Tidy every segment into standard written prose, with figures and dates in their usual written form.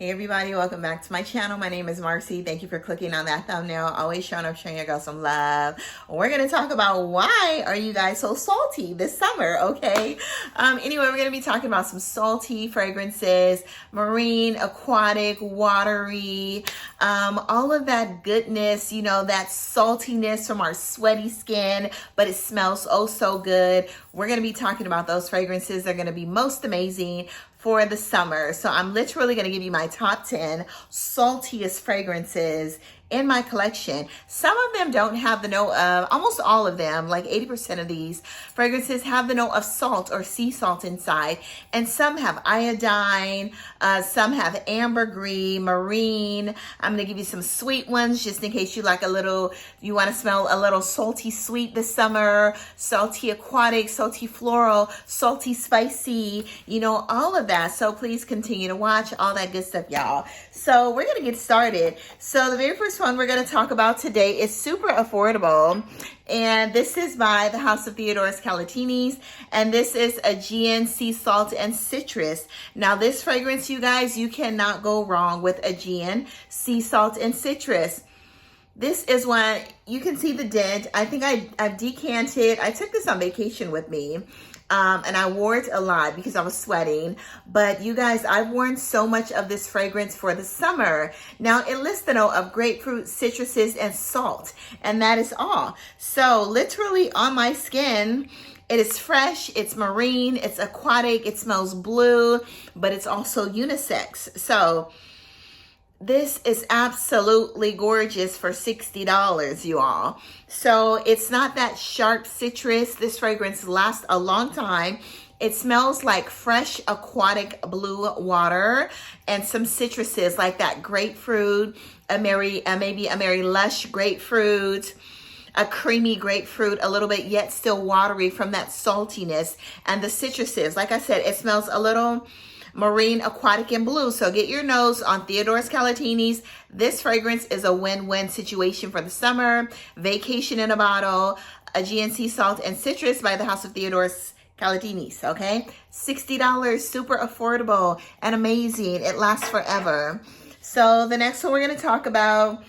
Hey everybody, welcome back to my channel. My name is Marcy. Thank you for clicking on that thumbnail. Always showing up, showing your girl some love. We're going to talk about why are you guys so salty this summer, okay? Anyway, we're going to be talking about some salty fragrances, marine, aquatic, watery, all of that goodness, you know, that saltiness from our sweaty skin, but it smells oh so good. We're going to be talking about those fragrances. They're going to be most amazing for the summer. So I'm literally going to give you my top 10 saltiest fragrances in my collection. Some of them don't have the note of, almost all of them, like 80% of these fragrances have the note of salt or sea salt inside. And some have iodine, some have ambergris, marine. I'm gonna give you some sweet ones just in case you like a little, you wanna smell a little salty sweet this summer, salty aquatic, salty floral, salty spicy, you know, all of that. So please continue to watch all that good stuff, y'all. So we're gonna get started. So the very first one we're going to talk about today is super affordable, and this is by the House of THEODORIS KALOTINIS, and this is a GNC Salt and Citrus. Now this fragrance, you guys, you cannot go wrong with AGEAN Sea Salt and Citrus. This is one, you can see the dent. I think I've decanted. I took this on vacation with me. And I wore it a lot because I was sweating. But you guys, I've worn so much of this fragrance for the summer. Now, it lists the note of grapefruit, citruses, and salt. And that is all. So, literally on my skin, it is fresh, it's marine, it's aquatic, it smells blue, but it's also unisex. So, this is absolutely gorgeous for $60, you all. So it's not that sharp citrus. This fragrance lasts a long time. It smells like fresh aquatic blue water and some citruses like that grapefruit, maybe a very lush grapefruit, a creamy grapefruit, a little bit yet still watery from that saltiness, and the citruses. Like I said, it smells a little marine, aquatic, and blue. So get your nose on THEODORIS KALOTINIS. This fragrance is a win-win situation for the summer. Vacation in a bottle. A GNC Salt and Citrus by the House of THEODORIS KALOTINIS, okay? $60, super affordable and amazing. It lasts forever. So the next one we're going to talk about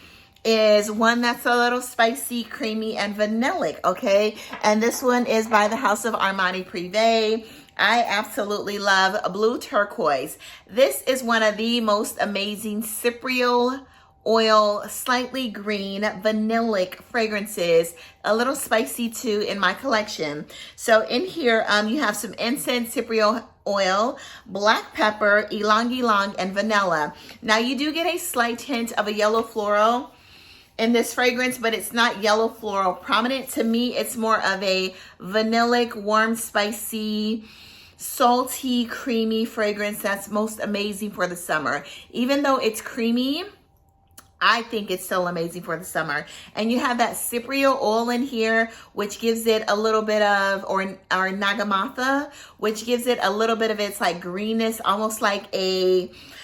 is one that's a little spicy, creamy, and vanillic, okay? And this one is by the House of Armani PREVI. I absolutely love Blue Turquoise. This is one of the most amazing cypriol oil, slightly green, vanillic fragrances, a little spicy too in my collection. So in here, you have some incense, cypriol oil, black pepper, ylang ylang, and vanilla. Now you do get a slight hint of a yellow floral in this fragrance, but it's not yellow floral prominent. To me, it's more of a vanillic, warm, spicy, salty, creamy fragrance that's most amazing for the summer. Even though it's creamy, I think it's still amazing for the summer. And you have that cypriol oil in here, which gives it a little bit of, or Nagamotha, which gives it a little bit of its like greenness, almost like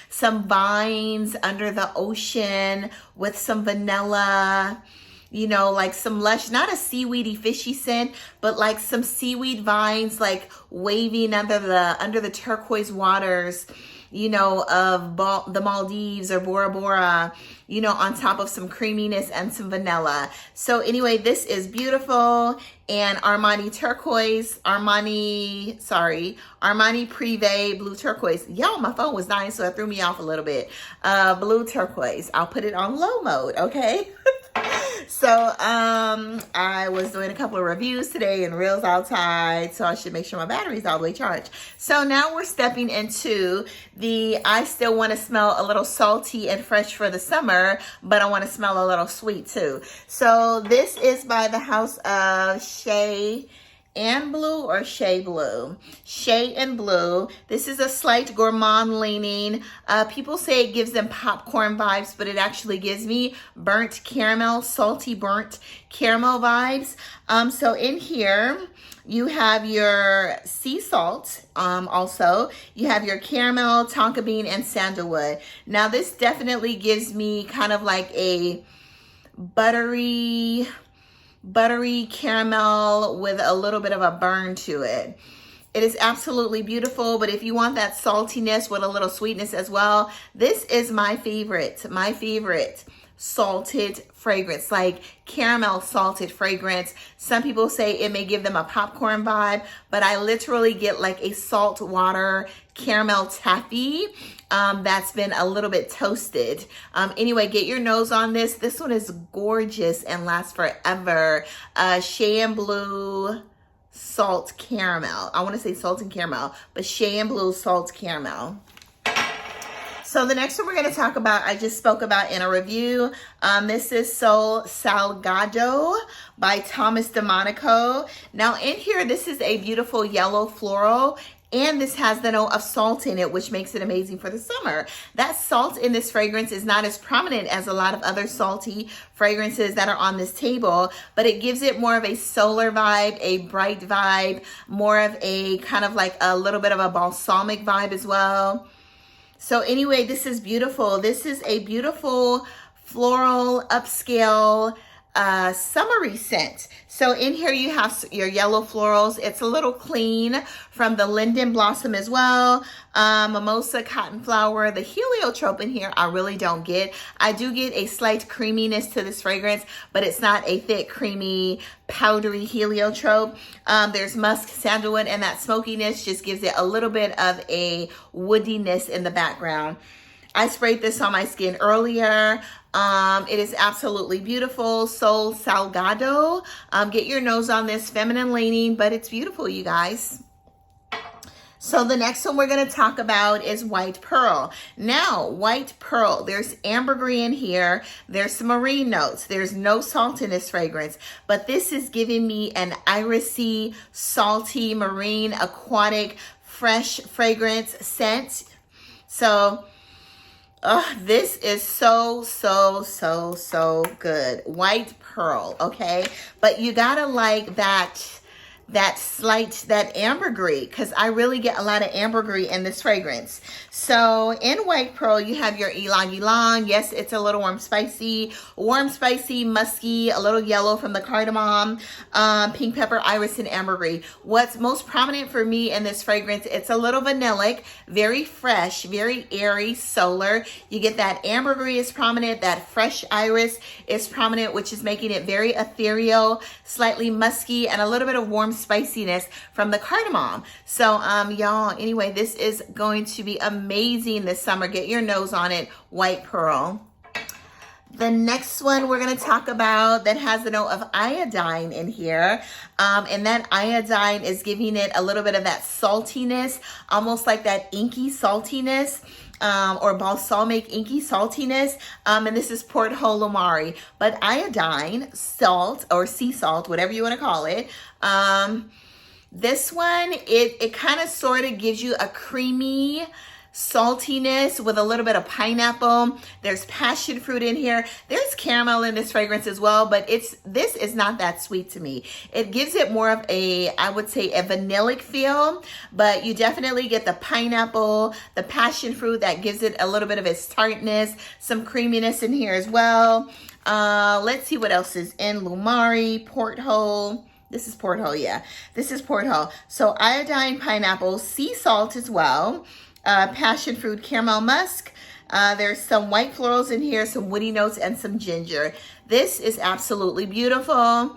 some vines under the ocean with some vanilla, you know, like some lush, not a seaweedy fishy scent, but like some seaweed vines like waving under the turquoise waters, you know, of the Maldives or Bora Bora, you know, on top of some creaminess and some vanilla. So anyway, this is beautiful. And Armani Turquoise, Armani PREVI Blue Turquoise. Y'all, my phone was dying, so it threw me off a little bit. Blue Turquoise. I'll put it on low mode, okay? So I was doing a couple of reviews today and reels outside, so I should make sure my battery's all the way charged. So now we're stepping into the I still want to smell a little salty and fresh for the summer, but I want to smell a little sweet too. So this is by the House of Shea and BLEU, or Shea BLEU. Shea and BLEU. This is a slight gourmand leaning. People say it gives them popcorn vibes, but it actually gives me burnt caramel, salty burnt caramel vibes. So in here, you have your sea salt. Also, you have your caramel, tonka bean, and sandalwood. Now this definitely gives me kind of like a buttery caramel with a little bit of a burn to it. It is absolutely beautiful, but if you want that saltiness with a little sweetness as well, this is my favorite salted fragrance, like caramel salted fragrance. Some people say it may give them a popcorn vibe, but I literally get like a salt water caramel taffy that's been a little bit toasted. Anyway, get your nose on this. This one is gorgeous and lasts forever. Shea and BLEU salt caramel. I want to say salt and caramel, but Shea and BLEU salt caramel. So the next one we're going to talk about, I just spoke about in a review. This is Salgado by Thomas de Monaco. Now in here, this is a beautiful yellow floral, and this has the note of salt in it, which makes it amazing for the summer. That salt in this fragrance is not as prominent as a lot of other salty fragrances that are on this table, but it gives it more of a solar vibe, a bright vibe, more of a kind of like a little bit of a balsamic vibe as well. So anyway, this is beautiful. This is a beautiful floral upscale summery scent. So in here you have your yellow florals. It's a little clean from the linden blossom as well. Mimosa, cotton flower. The heliotrope in here I really don't get. I do get a slight creaminess to this fragrance, but it's not a thick, creamy, powdery heliotrope. There's musk, sandalwood, and that smokiness just gives it a little bit of a woodiness in the background. I sprayed this on my skin earlier. It is absolutely beautiful. So Salgado. Get your nose on this, feminine leaning, but it's beautiful, you guys. So the next one we're going to talk about is White Pearl. Now, White Pearl, there's ambergris in here. There's some marine notes. There's no salt in this fragrance, but this is giving me an irisy, salty, marine, aquatic, fresh fragrance scent. So this is so good. White Pearl, okay? But you gotta like that ambergris, because I really get a lot of ambergris in this fragrance. So in White Pearl, you have your ylang ylang. Yes, it's a little warm, spicy, musky, a little yellow from the cardamom, pink pepper, iris, and ambergris. What's most prominent for me in this fragrance, it's a little vanillic, very fresh, very airy, solar. You get that ambergris is prominent, that fresh iris is prominent, which is making it very ethereal, slightly musky, and a little bit of warm spiciness from the cardamom. So y'all, anyway, this is going to be amazing this summer. Get your nose on it. White Pearl. The next one we're going to talk about that has the note of iodine in here. And that iodine is giving it a little bit of that saltiness, almost like that inky saltiness. Or balsamic inky saltiness, and this is PORTHOLE LOUMARI. But iodine, salt or sea salt, whatever you want to call it, this one, it kind of sort of gives you a creamy saltiness with a little bit of pineapple. There's passion fruit in here. There's caramel in this fragrance as well, but this is not that sweet to me. It gives it more of a, I would say, a vanillic feel, but you definitely get the pineapple, the passion fruit that gives it a little bit of its tartness, some creaminess in here as well. Let's see what else is in LOUMARI, PORTHOLE. This is PORTHOLE, yeah. This is PORTHOLE. So iodine, pineapple, sea salt as well. Passion fruit, caramel musk. There's some white florals in here, some woody notes, and some ginger. This is absolutely beautiful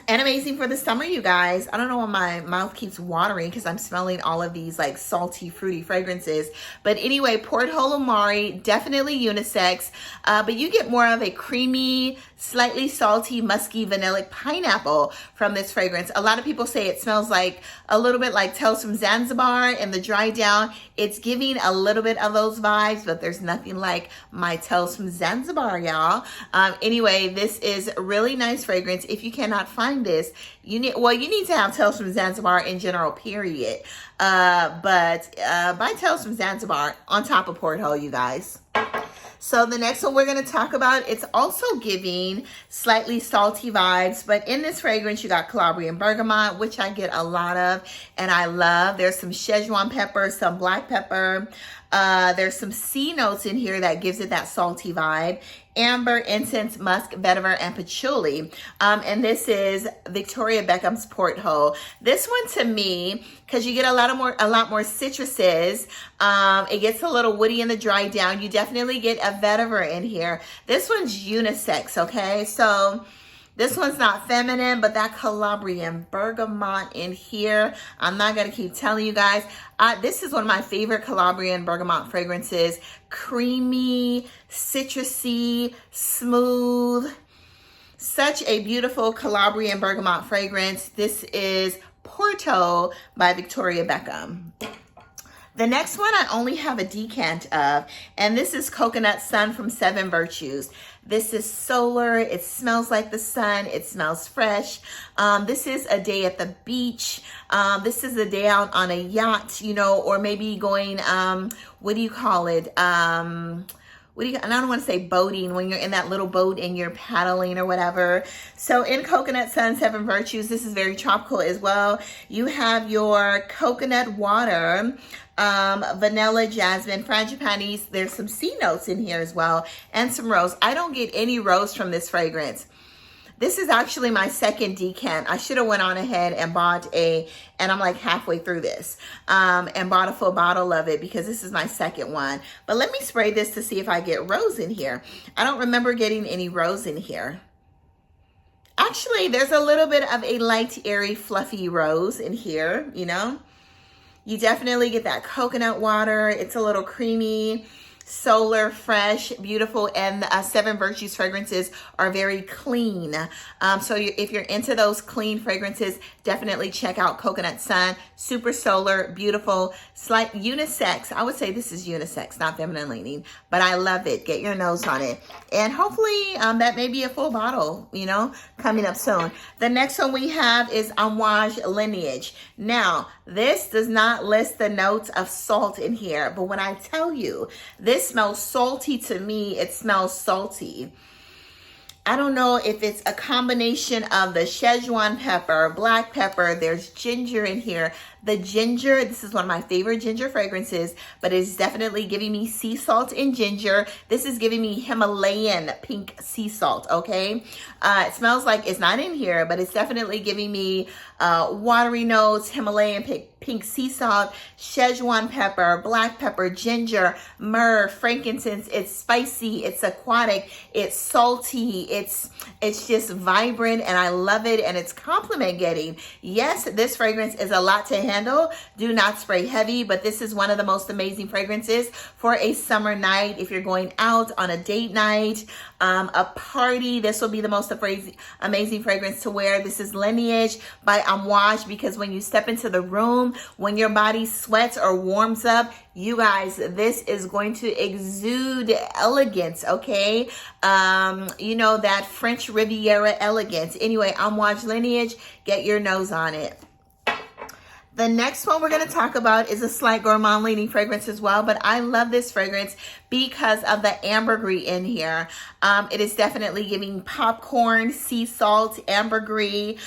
and amazing for the summer, you guys. I don't know why my mouth keeps watering because I'm smelling all of these like salty, fruity fragrances. But anyway, PORTHOLE LOUMARI, definitely unisex, but you get more of a creamy, slightly salty, musky, vanillic pineapple from this fragrance. A lot of people say it smells like a little bit like Tales from Zanzibar in the dry down. It's giving a little bit of those vibes, but there's nothing like my Tales from Zanzibar, y'all. Anyway, this is a really nice fragrance. If you cannot find this, you need to have Tales from Zanzibar in general, period. But buy Tales from Zanzibar on top of PORTHOLE, you guys. So the next one we're going to talk about, it's also giving slightly salty vibes, but in this fragrance, you got Calabrian bergamot, which I get a lot of and I love. There's some Szechuan pepper, some black pepper, There's some C notes in here that gives it that salty vibe. Amber, incense, musk, vetiver, and patchouli. And this is Victoria Beckham's Porthole. This one to me, because you get a lot more citruses. It gets a little woody in the dry down. You definitely get a vetiver in here. This one's unisex, okay? So this one's not feminine, but that Calabrian bergamot in here, I'm not going to keep telling you guys. This is one of my favorite Calabrian bergamot fragrances. Creamy, citrusy, smooth. Such a beautiful Calabrian bergamot fragrance. This is PORTHOLE by Victoria Beckham. The next one I only have a decant of, and this is Coconut Sun from Seven Virtues. This is solar. It smells like the sun. It smells fresh. This is a day at the beach. This is a day out on a yacht, you know, or maybe going, what do you call it? And I don't want to say boating, when you're in that little boat and you're paddling or whatever. So in Coconut Sun, Seven Virtues, this is very tropical as well. You have your coconut water, vanilla, jasmine, frangipani. There's some C notes in here as well, and some rose. I don't get any rose from this fragrance. This is actually my second decant. I should have went on ahead and bought and I'm like halfway through this, and bought a full bottle of it because this is my second one. But let me spray this to see if I get rose in here. I don't remember getting any rose in here. Actually, there's a little bit of a light, airy, fluffy rose in here, you know. You definitely get that coconut water. It's a little creamy, solar, fresh, beautiful, and Seven Virtues fragrances are very clean. So if you're into those clean fragrances, definitely check out Coconut Sun. Super solar, beautiful, slight unisex. I would say this is unisex, not feminine leaning, but I love it. Get your nose on it. And hopefully that may be a full bottle, you know, coming up soon. The next one we have is AMOUAGE Lineage. Now, this does not list the notes of salt in here, but when I tell you, this smells salty to me, it smells salty. I don't know if it's a combination of the Szechuan pepper, black pepper, there's ginger in here. The ginger, this is one of my favorite ginger fragrances, but it's definitely giving me sea salt and ginger. This is giving me Himalayan pink sea salt, okay? It smells like, it's not in here, but it's definitely giving me watery notes, Himalayan pink sea salt, Szechuan pepper, black pepper, ginger, myrrh, frankincense. It's spicy, it's aquatic, it's salty, it's just vibrant, and I love it, and it's compliment getting. Yes, this fragrance is a lot to handle. Do not spray heavy, but this is one of the most amazing fragrances for a summer night. If you're going out on a date night, a party, this will be the most amazing fragrance to wear. This is Lineage by AMOUAGE, because when you step into the room, when your body sweats or warms up, you guys, this is going to exude elegance, okay? You know, that French Riviera elegance. Anyway, AMOUAGE Lineage, get your nose on it. The next one we're going to talk about is a slight gourmand leaning fragrance as well, but I love this fragrance because of the ambergris in here. It is definitely giving popcorn, sea salt, ambergris,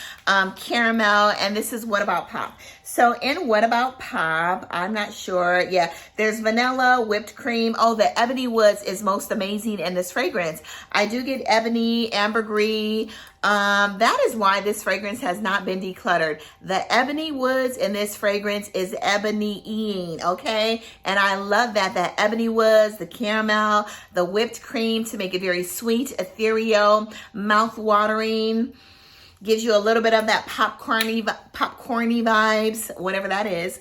caramel, and this is What About Pop. So in What About Pop, I'm not sure. Yeah, there's vanilla, whipped cream. Oh, the ebony woods is most amazing in this fragrance. I do get ebony, ambergris. That is why this fragrance has not been decluttered. The ebony woods in this fragrance is ebony-ing, okay? And I love that. That ebony woods, the caramel, the whipped cream to make it very sweet, ethereal, mouth-watering. Gives you a little bit of that popcorny vibes, whatever that is.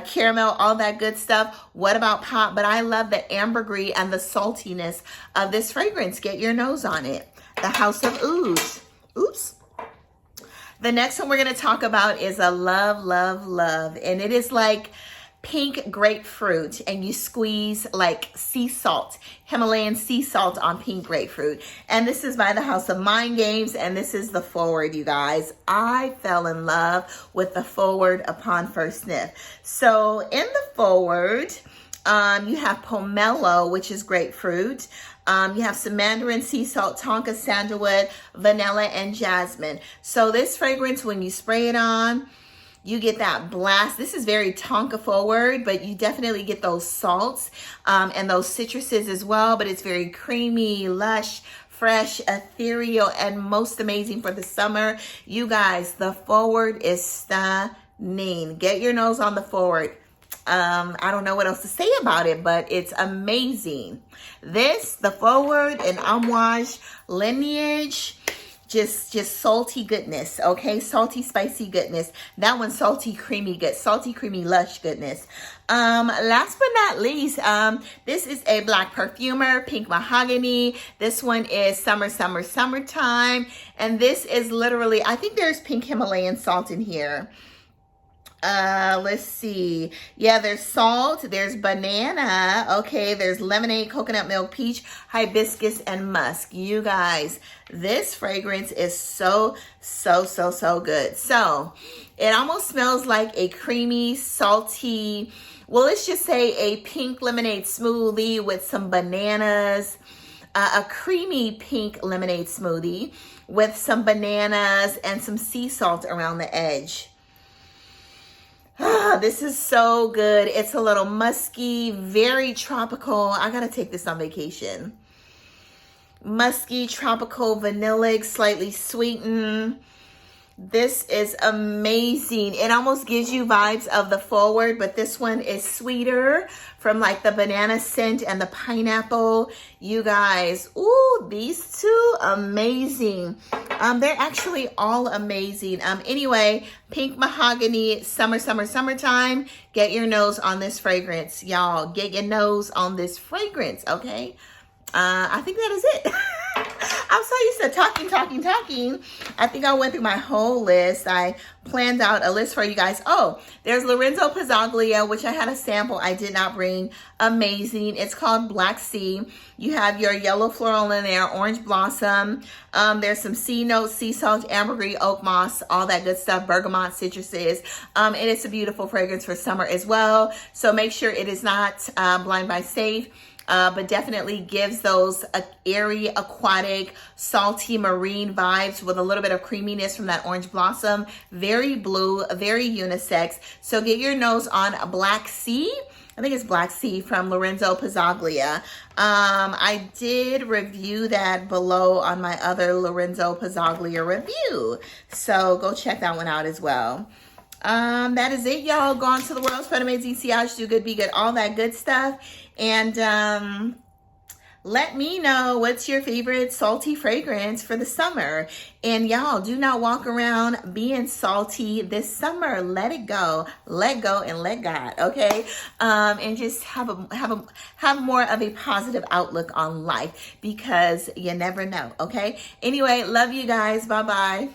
Caramel, all that good stuff. What About Pop? But I love the ambergris and the saltiness of this fragrance. Get your nose on it. The House of Ooze. Oops. The next one we're going to talk about is a love, love, love. And it is like pink grapefruit, and you squeeze like sea salt, Himalayan sea salt on pink grapefruit. And this is by the House of Mind Games, and this is the forward, you guys. I fell in love with the forward upon first sniff. So in the forward, you have pomelo, which is grapefruit. You have some mandarin, sea salt, tonka, sandalwood, vanilla, and jasmine. So this fragrance, when you spray it on, You get that blast. This is very Tonka forward, but you definitely get those salts and those citruses as well. But it's very creamy, lush, fresh, ethereal, and most amazing for the summer. You guys, the forward is stunning. Get your nose on the forward. I don't know what else to say about it, but it's amazing. This, the forward and AMOUAGE Lineage, just salty goodness, okay? Salty, spicy goodness. That one's salty, creamy good, salty, creamy, lush goodness. Last but not least, this is a black perfumer, Pink Mahogany. This one is summertime. And this is literally, I think there's pink Himalayan salt in here. Let's see. Yeah, there's salt, there's banana, okay, there's lemonade, coconut milk, peach, hibiscus, and musk. You guys, this fragrance is so good. So it almost smells like a creamy, salty, well, let's just say a pink lemonade smoothie with some bananas, a creamy pink lemonade smoothie with some bananas and some sea salt around the edge. This is so good. It's a little musky, very tropical. I gotta take this on vacation. Musky, tropical, vanillic, slightly sweetened. This is amazing. It almost gives you vibes of the forward, but this one is sweeter from like the banana scent and the pineapple. You guys, ooh, these two, amazing. They're actually all amazing. Anyway, Pink Mahogany, summertime. Get your nose on this fragrance, y'all. Get your nose on this fragrance, okay? I think that is it. I'm so used to talking. I think I went through my whole list. I planned out a list for you guys. Oh, there's Lorenzo Pizzaglia, which I had a sample I did not bring. Amazing. It's called Black Sea. You have your yellow floral in there, orange blossom. There's some sea notes, sea salt, ambergris, oak moss, all that good stuff, bergamot, citruses. And it's a beautiful fragrance for summer as well. So make sure it is not blind buy safe. But definitely gives those airy, aquatic, salty, marine vibes with a little bit of creaminess from that orange blossom. Very blue, very unisex. So get your nose on Black Sea. I think it's Black Sea from Lorenzo Pizzaglia. I did review that below on my other Lorenzo Pizzaglia review. So go check that one out as well. That is it, y'all. Go on to the world, spread amazing, siage, do good, be good, all that good stuff. And let me know what's your favorite salty fragrance for the summer. And y'all, do not walk around being salty this summer. Let it go, and let God, okay? And just have more of a positive outlook on life, because you never know, okay? Anyway, love you guys. Bye-bye.